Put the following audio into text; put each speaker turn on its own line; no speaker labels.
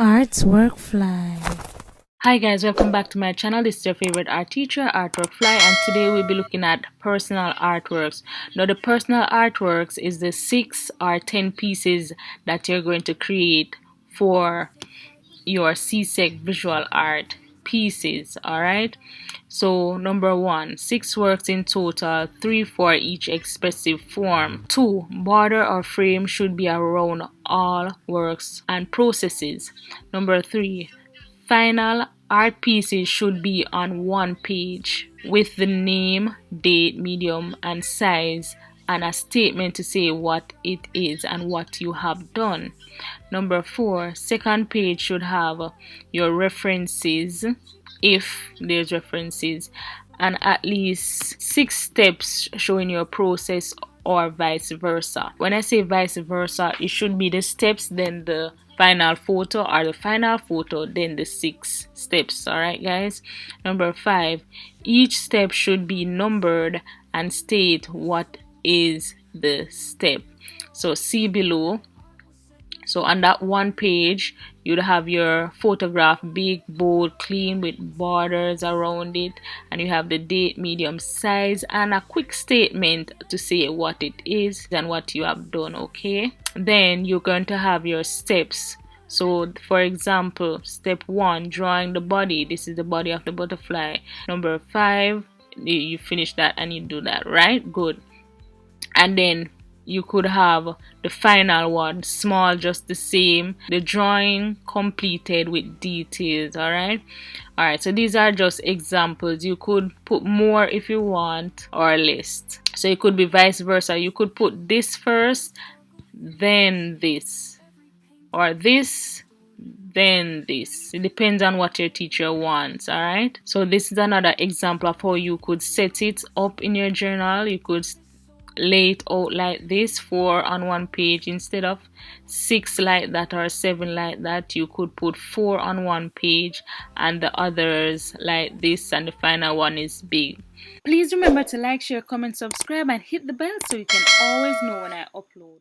Arts Workfly.
Hi guys, welcome back to my channel. This is your favorite art teacher, Artwork Fly, and today we'll be looking at personal artworks. Now the personal artworks is the 6 or 10 pieces that you're going to create for your Csec visual art pieces. Alright, so number 1, 6 works in total, 3 for each expressive form. 2, border or frame should be around all works and processes. Number 3, final art pieces should be on one page with the name, date, medium, and size, and a statement to say what it is and what you have done. Number 4, second page should have your references, if there's references, and at least 6 steps showing your process or vice versa. When I say vice versa, it should be the steps, then the final photo, or the final photo, then the 6 steps. Alright guys. Number 5, each step should be numbered and state what is the step. So see below. So on that one page, you'd have your photograph, big, bold, clean, with borders around it, and you have the date, medium, size, and a quick statement to say what it is and what you have done. Okay, then you're going to have your steps. So for example, step 1, drawing the body. This is the body of the butterfly. Number 5, you finish that and you do that, right? Good. And then you could have the final one, small, just the same, the drawing completed with details. Alright, so these are just examples. You could put more if you want, or less. So it could be vice versa. You could put this first, then this, or this, then this. It depends on what your teacher wants. Alright, so this is another example of how you could set it up in your journal. You could lay it out like this, 4 on one page instead of 6 like that or 7 like that. You could put 4 on one page and the others like this, and the final one is big. Please remember to like, share, comment, subscribe, and hit the bell so you can always know when I upload.